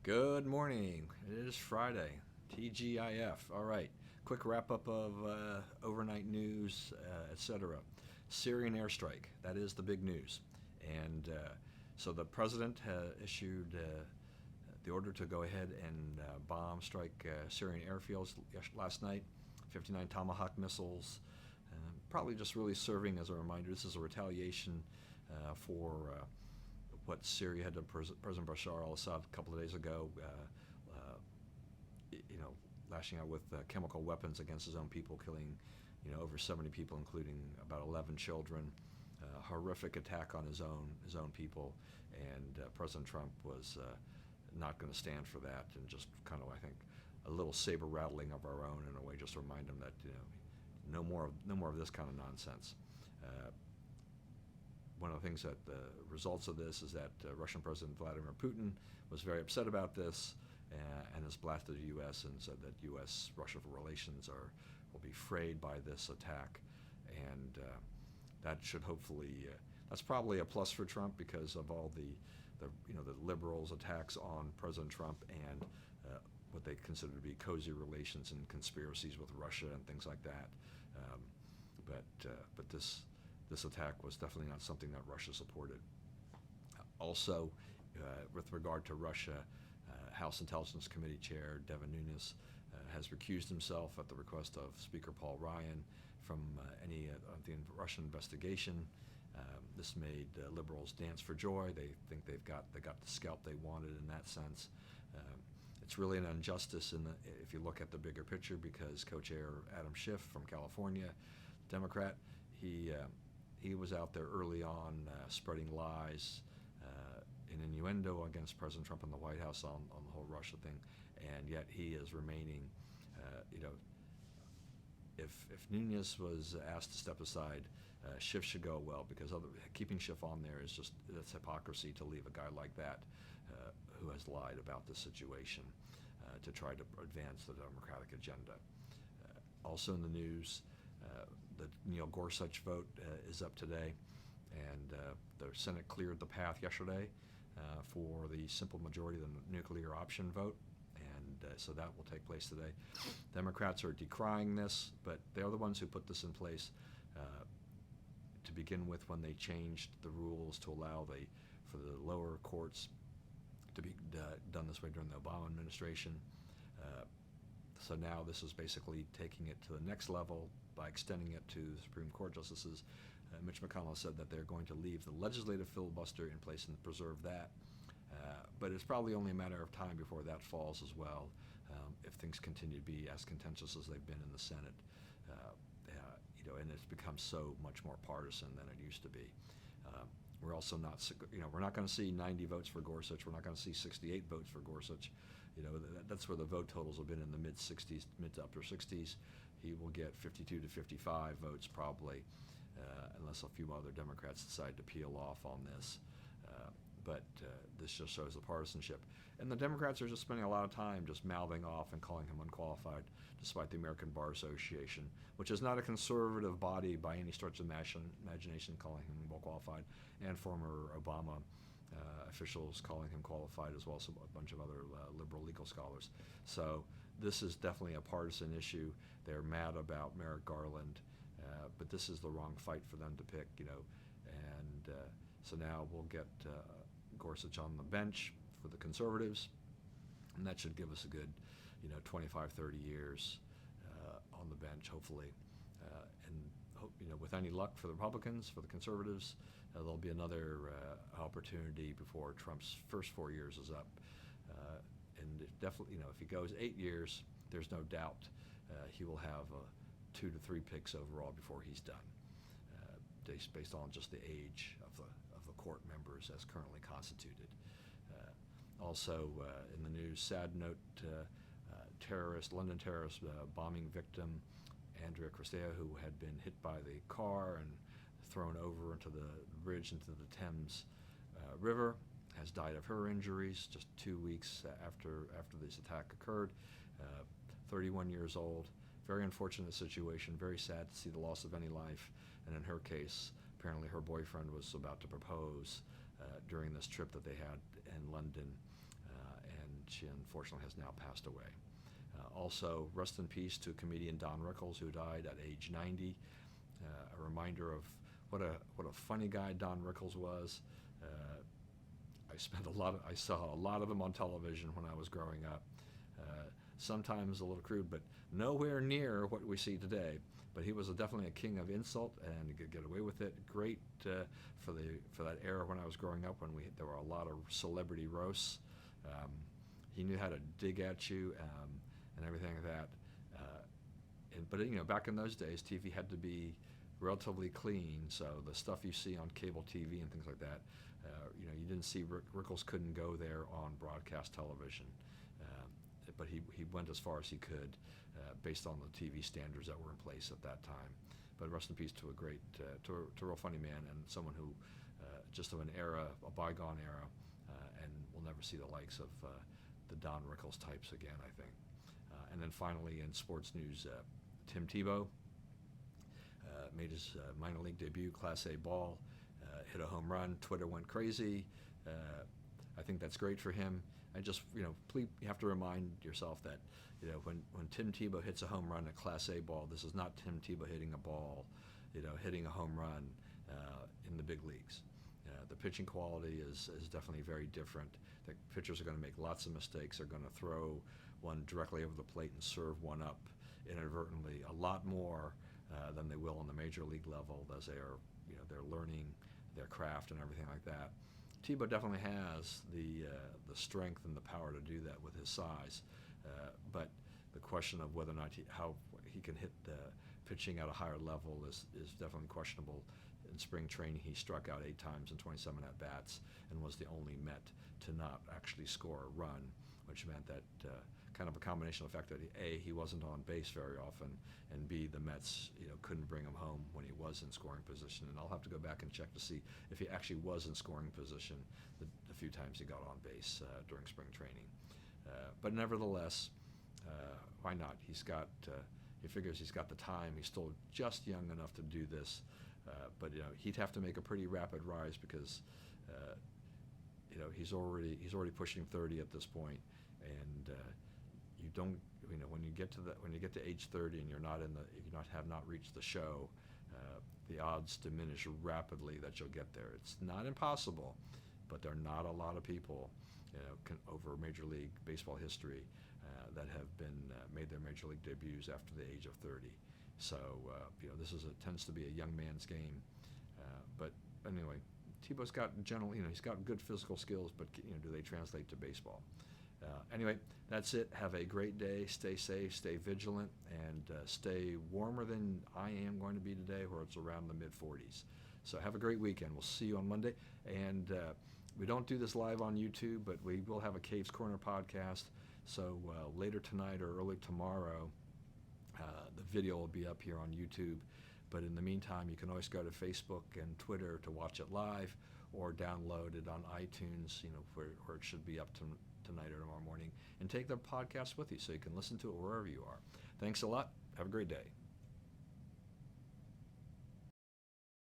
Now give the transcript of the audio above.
Good morning. It is Friday. TGIF. All right. Quick wrap up of overnight news, etc. Syrian airstrike. That is the big news. And so the president issued the order to go ahead and bomb strike Syrian airfields last night. 59 Tomahawk missiles. Probably just really serving as a reminder. This is a retaliation for what Syria had to President Bashar al-Assad a couple of days ago, you know, lashing out with chemical weapons against his own people, killing, over 70 people, including about 11 children. Horrific attack on his own people, and President Trump was not going to stand for that, and just kind of, I think, a little saber rattling of our own in a way, just to remind him that no more of this kind of nonsense. One of the things that the results of this is that Russian President Vladimir Putin was very upset about this and has blasted the U.S. and said that U.S.-Russia relations will be frayed by this attack, and that should hopefully that's probably a plus for Trump because of all the liberals' attacks on President Trump and what they consider to be cozy relations and conspiracies with Russia and things like that. But this attack was definitely not something that Russia supported. Also, with regard to Russia, House Intelligence Committee Chair Devin Nunes has recused himself at the request of Speaker Paul Ryan from any of the Russian investigation. This made liberals dance for joy. They think they got the scalp they wanted in that sense. It's really an injustice if you look at the bigger picture, because co-chair Adam Schiff from California, Democrat, he was out there early on spreading lies and innuendo against President Trump in the White House on the whole Russia thing, and yet he is remaining, if Nunes was asked to step aside, Schiff should go well, because keeping Schiff on there is just, it's hypocrisy to leave a guy like that who has lied about the situation to try to advance the Democratic agenda. Also in the news, the Gorsuch vote is up today, and the Senate cleared the path yesterday for the simple majority of the nuclear option vote, and so that will take place today. Democrats are decrying this, but they're the ones who put this in place to begin with when they changed the rules to allow for the lower courts to be done this way during the Obama administration. So now this is basically taking it to the next level by extending it to the Supreme Court justices. Mitch McConnell said that they're going to leave the legislative filibuster in place and preserve that. But it's probably only a matter of time before that falls as well, if things continue to be as contentious as they've been in the Senate. And it's become so much more partisan than it used to be. We're also not, we're not going to see 90 votes for Gorsuch. We're not going to see 68 votes for Gorsuch. That's where the vote totals have been in the mid to upper 60s. He will get 52 to 55 votes probably, unless a few other Democrats decide to peel off on this. But this just shows the partisanship. And the Democrats are just spending a lot of time just mouthing off and calling him unqualified, despite the American Bar Association, which is not a conservative body by any stretch of imagination, calling him well qualified, and former Obama officials calling him qualified, as well as a bunch of other liberal legal scholars. So this is definitely a partisan issue. They're mad about Merrick Garland, but this is the wrong fight for them to pick, and so now we'll get Gorsuch on the bench for the conservatives, and that should give us a good 25, 30 years on the bench, hopefully, and with any luck for the Republicans, for the conservatives, there'll be another opportunity before Trump's first 4 years is up, and definitely, if he goes 8 years, there's no doubt he will have 2 to 3 picks overall before he's done, based on just the age of the court members as currently constituted. Also in the news, sad note, London terrorist bombing victim Andrea Cristea, who had been hit by the car and thrown over into the bridge into the Thames River, has died of her injuries just 2 weeks after this attack occurred. 31 years old. Very unfortunate situation. Very sad to see the loss of any life. And in her case, apparently her boyfriend was about to propose during this trip that they had in London, and which unfortunately has now passed away. Also, rest in peace to comedian Don Rickles, who died at age 90. A reminder of what a funny guy Don Rickles was. I saw a lot of him on television when I was growing up. Sometimes a little crude, but nowhere near what we see today. But he was definitely a king of insult, and he could get away with it. Great for that era when I was growing up, when there were a lot of celebrity roasts. He knew how to dig at you and everything like that. But back in those days, TV had to be relatively clean. So the stuff you see on cable TV and things like that, you didn't see. Rickles couldn't go there on broadcast television. But he went as far as he could based on the TV standards that were in place at that time. But rest in peace to to a real funny man, and someone who just of an era, a bygone era, and we'll never see the likes of the Don Rickles types again, I think. And then finally, in sports news, Tim Tebow made his minor league debut, Class A ball, hit a home run. Twitter went crazy. I think that's great for him. And just, please, you have to remind yourself that, when Tim Tebow hits a home run at Class A ball, this is not Tim Tebow hitting a ball, hitting a home run in the big leagues. The pitching quality is definitely very different. The pitchers are going to make lots of mistakes. They're going to throw one directly over the plate and serve one up inadvertently a lot more than they will on the major league level, as they're learning their craft and everything like that. Tebow definitely has the strength and the power to do that with his size, but the question of whether or not how he can hit the pitching at a higher level is definitely questionable. In spring training, he struck out 8 times in 27 at-bats and was the only Met to not actually score a run, which meant that kind of a combination of the fact that A, he wasn't on base very often, and B, the Mets couldn't bring him home when he was in scoring position. And I'll have to go back and check to see if he actually was in scoring position the few times he got on base during spring training. But nevertheless, why not? He figures he's got the time. He's still just young enough to do this. But he'd have to make a pretty rapid rise because he's already pushing 30 at this point, and you don't when you get to age 30 and have not reached the show, the odds diminish rapidly that you'll get there. It's not impossible, but there are not a lot of people over Major League Baseball history that have made their Major League debuts after the age of 30. So this tends to be a young man's game. But anyway, Tebow's got he's got good physical skills, but do they translate to baseball? Anyway, that's it. Have a great day. Stay safe, stay vigilant, and stay warmer than I am going to be today, where it's around the mid-40s. So have a great weekend. We'll see you on Monday. And we don't do this live on YouTube, but we will have a Caves Corner podcast. So later tonight or early tomorrow, the video will be up here on YouTube. But in the meantime, you can always go to Facebook and Twitter to watch it live, or download it on iTunes, where it should be up tonight or tomorrow morning, and take the podcast with you so you can listen to it wherever you are. Thanks a lot. Have a great day.